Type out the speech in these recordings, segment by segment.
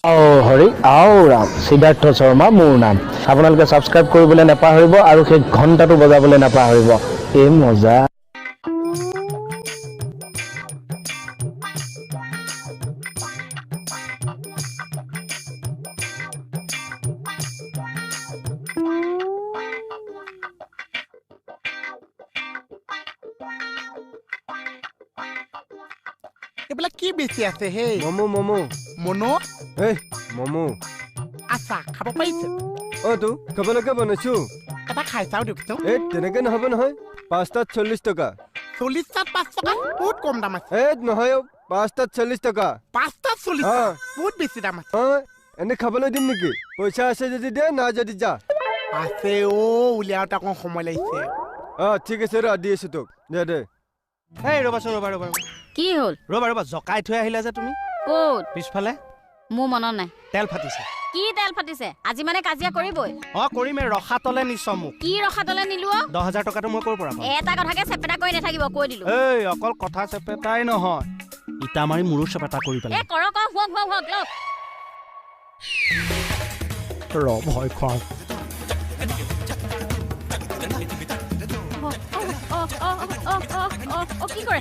হৰি আও ৰাম সিদ্ধাৰ্থ শৰ্মা মোৰ নাম আপোনালোকে সাবস্ক্ৰাইব কৰিবলৈ নাপাহৰিব আৰু সেই ঘণ্টাটো বজাবলৈ নাপাহৰিব এই মজা এইবিলাক কি বেছি আছে হে মমো মনো এই মমো আচ্ছা খাব পাৰিছে তো খাবলৈকে বনাইছো এটা খাই চাও দিয়কচোন এই তেনেকে নহ'ব নহয় 5টাত 40 টকা 40টাত 5 টকা বহুত কম দাম আছে নহয় 5টাত 40 টকা 5টাত 40 টকা বহুত বেছি দাম আছে এনে খাবলৈ দিম নেকি পইচা আছে যদি দে না যদি যা আছে উলিয়াওতে অকণ সময় লাগিছে ঠিক আছে ৰ দি আছো তোক দে এই ৰবাচোন ৰবা কি হ'ল ৰবা জকাই থৈ আহিলা যে তুমি ক'ত পিছফালে মোৰ মনত নাই তেল ফাটিছে কি তেল ফাটিছে আজি মানে কাজিয়া কৰিবই কৰিমে ৰখা তলে নিছ মোক কি ৰখাতলে নিলো 10,000 টকাটো মই ক'ৰ পৰা পাম এটা কথাকে চেপেটা কৰি নাথাকিব কৈ দিলো এই অকল কথা চেপেটাই নহয় ইটা মাৰি মোৰো চেপেটা কৰি পেলাই কৰ হুৱক ৰ ভয় খুৱাওঁ কি কৰে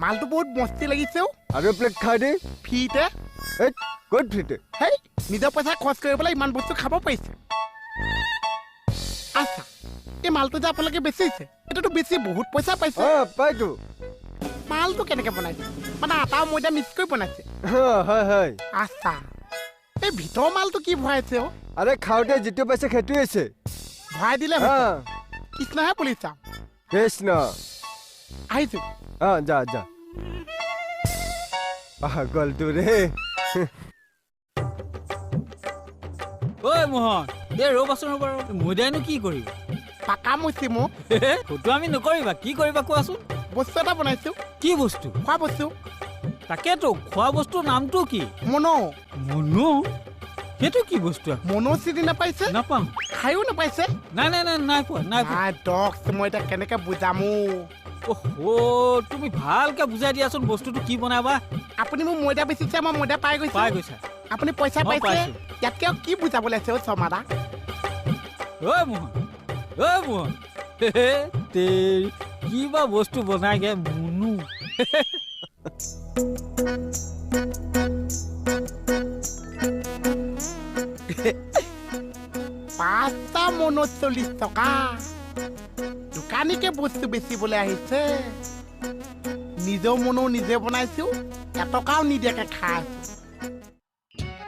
মালটো বহুত মস্তি লাগিছে আৰু প্লেট খাই দে ফ্ৰীতে ক'ত ফ্ৰীতে হেই নিজৰ পইচা খৰচ কৰিবলৈ ইমান বস্তু খাব পাৰিছে আচ্ছা এই মালটো যে আপোনালোকে বেচিছে এইটোতো বেছি বহুত পইচা পাইছে পাইতো মালটো কেনেকে বনাইছে মানে আটা ময়দা মিক্স কৰি বনাইছে হয় আচ্ছা এই ভিতৰৰ মালটো কি ভৰাইছে আৰে খাওঁতে যিটো পাইছে সেইটোৱে আছে ভৰাই দিলে কৃষ্ণহে পুলিচ কৃষ্ণ আহিছো যা গলটো ৰে ঐ মোহন দে ৰবাচোন ময়দাইনো কি কৰিবা পাকা মুচি মোক ফটো আমি নকৰিবা কি কৰিবা কোৱাচোন বস্তু এটা বনাইছো কি বস্তু খোৱা বস্তু তাকেতো খোৱা বস্তুৰ নামটো কি মনো সেইটো কি বস্তু মনো চিনি নাপাইছে নাপাম খায়ো নাপাইছে নাই পোৱা মই এতিয়া কেনেকে বুজামো তুমি ভালকে বুজাই দিয়াচোন বস্তুটো কি বনাবা আপুনি মোক ময়দা বেচিছে মই ময়দা পাই গৈছা আপুনি পইচা পাইছে ইয়াতকে কি বুজাবলৈ আছে শৰ্মাদা ঐ মোহন কিবা বস্তু বনাইগে মুনু পাঁচটা মনত 40 টকা দোকানীকে বস্তু বেচিবলৈ আহিছে নিজৰ মনো নিজে বনাইছো এটকাও নিদিয়াকে খাই আছো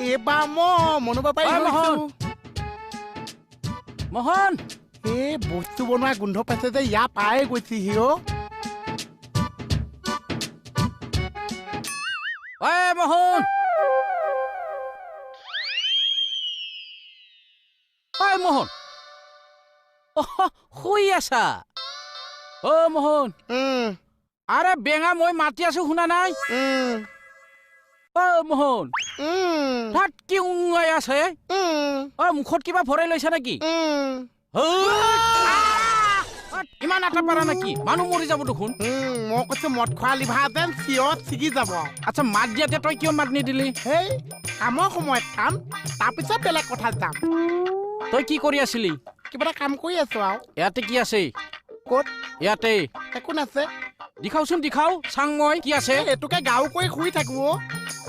এইবাৰ মই মনোবা পাই মোহন এই বস্তু বনোৱা গোন্ধ পাইছে যে ইয়াৰ পাই গৈছে মোহন শুই আছা মোহন আৰে বেঙা মই মাতি আছো শুনা নাই মোহন তাত কি উঙাই আছে মুখত কিবা ভৰাই লৈছা নেকি ইমান আটা পাৰা নেকি মানুহ মৰি যাব দেখোন মই কৈছো মদ খোৱা লিভাৰ যেন চিঞত ছিগি যাব আচ্ছা মাত দিয়াতে তই কিয় মাত নিদিলি হেই কামৰ সময়ত কাম তাৰপিছত বেলেগ কথাত যাম তই কি কৰি আছিলি কিবা এটা কাম কৰি আছো আৰু ইয়াতে কি আছে ক'ত ইয়াতে একো নাছে দিখাওচোন দিখাও চাং মই কি আছে এইটোকে গাঁও কৰি শুই থাকো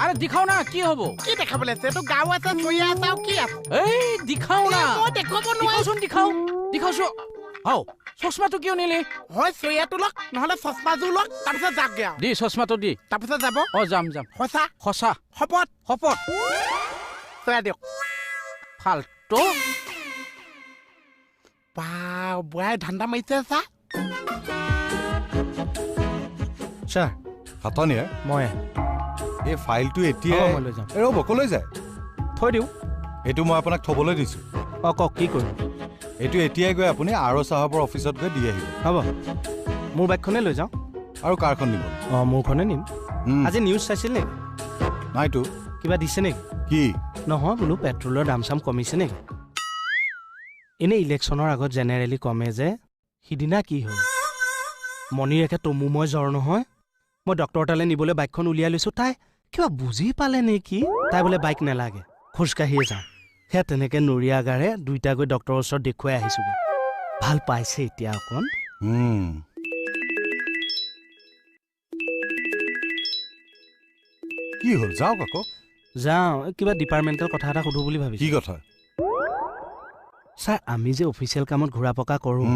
আৰে দিখাও না কি হ'ব কি দেখাবলৈ আছে এইটো গাঁও আছে চৰিয়া আছে আৰু কি আছে এই দিখাও না মই দেখুৱাব নোৱাৰোচোন দিখাওচোন হাও চশমাটো কিয় নিলি হয় চৰিয়াটো লওক নহ'লে চশমাযোৰ লওক তাৰপিছত যাকগে আৰু দি চশমাটো দি তাৰপিছত যাব যাম সঁচা শপত চয়া দিয়ক ফাল্টু বুঢ়াই ধান্দা মাৰিছে ছাৰ হাতনিয়ে মই এই ফাইলটো এতিয়া মই লৈ যাম ৰ'ব ক'লৈ যায় থৈ দিওঁ এইটো মই আপোনাক থ'বলৈ দিছোঁ কওক কি কৰিম এইটো এতিয়াই গৈ আপুনি আৰ চাহাবৰ অফিচত গৈ দি আহিব হ'ব মোৰ বাইকখনে লৈ যাওঁ আৰু কাৰখন নিব মোৰখনে নিম আজি নিউজ চাইছিল নেকি নাইতো কিবা দিছে নেকি কি নহয় বোলো পেট্ৰলৰ দাম চাম কমিছে নেকি এনে ইলেকশ্যনৰ আগত জেনেৰেলি কমে যে সিদিনা কি হ'ল মণিৰ একে তমু মই জ্বৰ নহয় মই ডক্টৰ তালৈ নিবলৈ বাইকখন উলিয়াই লৈছোঁ তাই কিবা বুজি পালে নেকি তাই বোলে বাইক নেলাগে খোজকাঢ়িয়ে যাওঁ সেয়া তেনেকৈ নৰিয়া গাৰে দুইটা গৈ ডক্টৰৰ ওচৰত দেখুৱাই আহিছোঁগৈ ভাল পাইছে এতিয়া অকণ কি হ'ল যাওক আকৌ যাওঁ কিবা ডিপাৰ্টমেণ্টেল কথা এটা সুধো বুলি কি ভাবিছোঁ কথা ছাৰ আমি যে অফিচিয়েল কামত ঘূৰা পকা কৰোঁ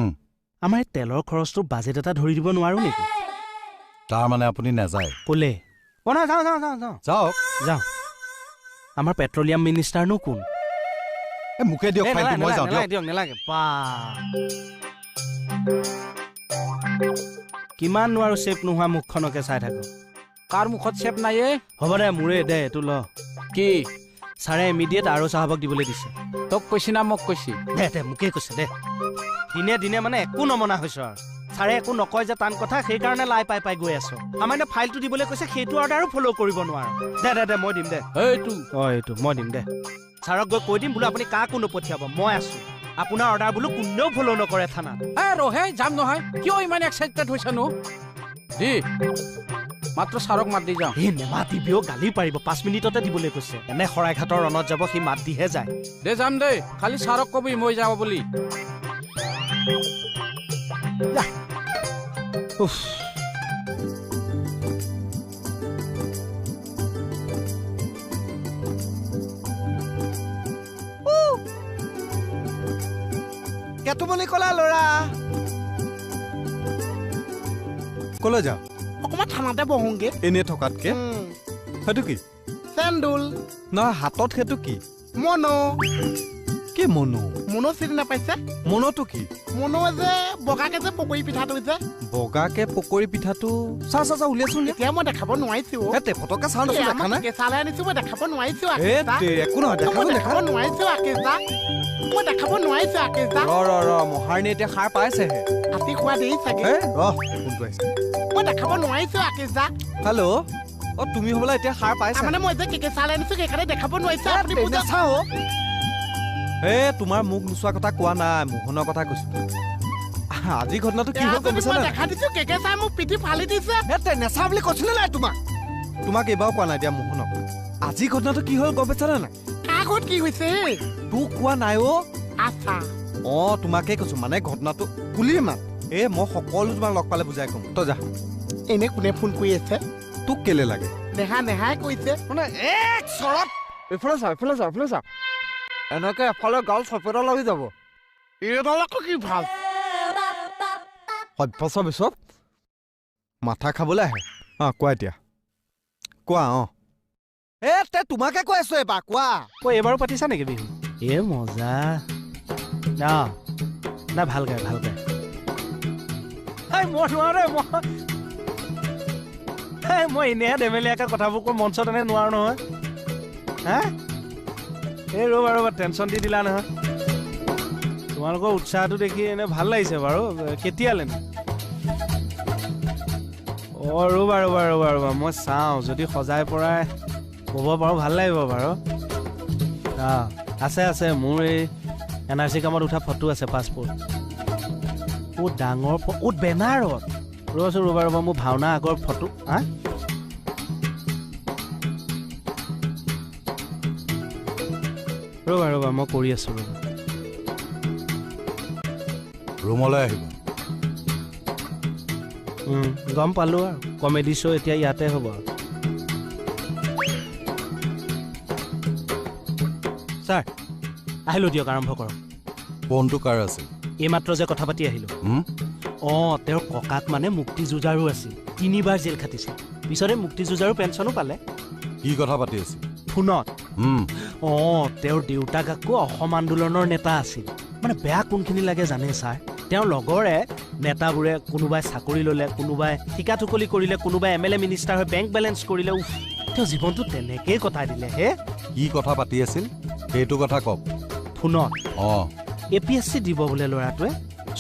আমাৰ এই তেলৰ খৰচটো বাজেট এটা ধৰি দিব নোৱাৰোঁ নেকি তাৰ মানে আপুনি নাযায় ক'লে নহয় যাওঁ যাওঁ যাওঁ যাওঁ যাওক যাওঁ আমাৰ পেট্ৰলিয়াম মিনিষ্টাৰনো কোন মোকে দিয়ক ফাইলটো মই যাওঁ দিয়ক দিয়ক নেলাগে বা কিমান নোৱাৰো চেপ নোহোৱা মুখখনকে চাই থাকো কাৰ মুখত চেপ নাই এ হ'ব দে মোৰে দে এইটো ল কি ছাৰে ইমিডিয়েট আৰু চাহাবক দিবলৈ দিছে তোক কৈছি না মোক কৈছি দে দে মোকে কৈছে দে দিনে দিনে মানে একো নমনা হৈছো আৰু ছাৰে একো নকয় যে টান কথা সেইকাৰণে লাই পাই পাই গৈ আছো আমাৰ মানে ফাইলটো দিবলৈ কৈছে সেইটো অৰ্ডাৰো ফ'ল' কৰিব নোৱাৰো দে দে দে মই দিম দে এইটো এইটো মই দিম দে ছাৰক গৈ কৈ দিম বোলো আপুনি কাকো নপঠিয়াব মই আছো আপোনাৰ অৰ্ডাৰ বোলো কোনেও ফ'ল' নকৰে থানাত ৰহে যাম নহয় কিয় ইমান এক্সাইটেড হৈছানো দি মাত্ৰ ছাৰক মাত দি যাওঁ এই নেমাতিবিও গালি পাৰিব 5 মিনিটতে দিবলৈ কৈছে এনে শৰাইঘাটৰ ৰণত যাব সি মাত দিহে যায় দে যাম দেই খালি ছাৰক কবি মই যাওঁ বুলি উফ কেতো বুলি ক'লা ল'ৰা ক'লৈ যাওঁ অকণমান থানাতে বহোংগে এনেই থকাতকে সেইটো কি চেণ্ডুল নহয় হাতত সেইটো কি মনো কি মনো মনো চিনি নাপাইছে মনোটো কি মনো যে বগাকে যে পকৰি পিঠাটো যে বগাকে পকৰি পিঠাটো চা চা চা উলিয়াচোন এতিয়া মই দেখাব নোৱাৰিছো এতে ফটকে চাউণ্ড আছে দেখা নাই কেঁচালে আনিছো মই দেখাব নোৱাৰিছো একো নহয় দেখাব মই দেখা দেখাব নোৱাৰিছো আকেশদা মই দেখাব নোৱাৰিছো আকেশদা ৰ মহাৰণী এতিয়া সাৰ পাইছেহে ৰাতি খোৱা দেৰি চাগে ফোনটো আহিছে মই দেখাব নোৱাৰিছো আকেশদা হেল্ল' তুমি হ'বলা এতিয়া সাৰ পাইছা তাৰমানে মই যে কেঁচালে আনিছো সেইকাৰণে দেখাব নোৱাৰিছো আপুনি বুজা চাও তোমাৰ মুখ নোচোৱা কথা কোৱা নাই মোহনৰ কথা কৈছো আজি ঘটনাটো কি হ'ল গম পাইছা মই নাই দেখা দিছো কেকে চাই মোক পিঠি ফালি দিছে নেচা বুলি কৈছিলে নাই তোমাক এইবাৰো কোৱা নাই দিয়া মোহনক আজি ঘটনাটো কি হ'ল গম পাইছা নাই কাৰ ঘৰত কি হৈছে তোক কোৱা নাই আচ্ছা তোমাকে কৈছো মানে ঘটনাটো কুলিৰ মাত মই সকলো তোমাক লগ পালে বুজাই কম তই যা এনে কোনে ফোন কৰি আছে তোক কেলে লাগে নেহাই কৈছে মানে এক চৰত এইফালে চা এনেকে এফালে গাল চপেটা লাগি যাব এইডাল আকৌ কি ভাল সভ্য চব মাথা খাবলৈ আহে কোৱা এতিয়া কোৱা তোমাকে কৈ আছো এবাৰ কোৱা এইবাৰো পাতিছা নেকি বিহু মজা না ভাল গায় মই নোৱাৰো মই এনেহে ধেমেলীয়াকে কথাবোৰ কৈ মঞ্চত এনে নোৱাৰো নহয় হা এই ৰ'বা টেনচন দি দিলা নহয় তোমালোকৰ উৎসাহটো দেখি এনে ভাল লাগিছে বাৰু কেতিয়ালে ৰ'বা মই চাওঁ যদি সজাই পৰাই ক'ব পাৰোঁ ভাল লাগিব বাৰু আছে মোৰ এই NRC কামত উঠা ফটো আছে পাছপৰ্ট ডাঙৰ বেনাৰত ৰ'বা মোৰ ভাওনা আগৰ ফটো ৰ'বা মই কৰি আছো ৰুমলৈ আহিব গম পালো আৰু কমেডি শ্ব' এতিয়া ইয়াতে হ'ব আৰু ছাৰ আহিলোঁ দিয়ক আৰম্ভ কৰক ফোনটো কাৰ আছে এইমাত্ৰ যে কথা পাতি আহিলোঁ তেওঁৰ ককাক মানে মুক্তি যুঁজাৰু আছিল 3 বাৰ জেল খাটিছিল পিছতে মুক্তি যুঁজাৰু পেঞ্চনো পালে কি কথা পাতি আছিল ফোনত তেওঁৰ দেউতাক আকৌ অসম আন্দোলনৰ নেতা আছিল মানে বেয়া কোনখিনি লাগে জানে ছাৰ তেওঁৰ লগৰে নেতাবোৰে কোনোবাই চাকৰি ল'লে কোনোবাই ঠিকা ঠুকলি কৰিলে কোনোবাই MLA মিনিষ্টাৰ হৈ বেংক বেলেঞ্চ কৰিলে তেওঁ জীৱনটো তেনেকেই কটাই দিলে কি কথা পাতি আছিল সেইটো কথা কওক ফোনত APSC দিব বোলে ল'ৰাটোৱে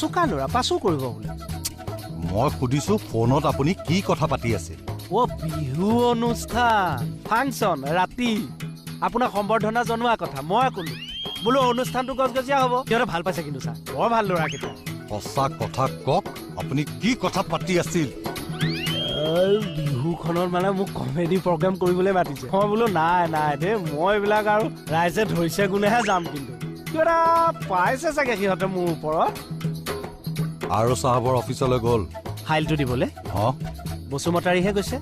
চোকা ল'ৰা পাছো কৰিব বোলে মই সুধিছো ফোনত আপুনি কি কথা পাতি আছিল বিহু অনুষ্ঠান ফাংচন ৰাতি আপোনাক সম্বৰ্ধনা জনোৱা কথা মই ক'লো বোলো অনুষ্ঠানটো গজগজীয়া হ'ব সিহঁতে ভাল পাইছে কিন্তু ছাৰ বৰ ভাল ল'ৰা কেইটা সঁচা কথা কওক আপুনি কি কথা পাতি আছিল বিহুখনত মানে মোক কমেডি প্ৰগ্ৰেম কৰিবলৈ মাতিছে মই বোলো নাই নাই দেই মই এইবিলাক আৰু ৰাইজে ধৰিছে গুণেহে যাম কিন্তু কিবা এটা পাইছে চাগে সিহঁতে মোৰ ওপৰত আৰু চাহাবৰ অফিচলৈ গ'ল ফাইলটো দিবলৈ অঁ বসুমতাৰীহে গৈছে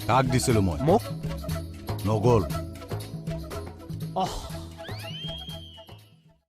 কাক দিছিলো মই মোক নগ'ল অহ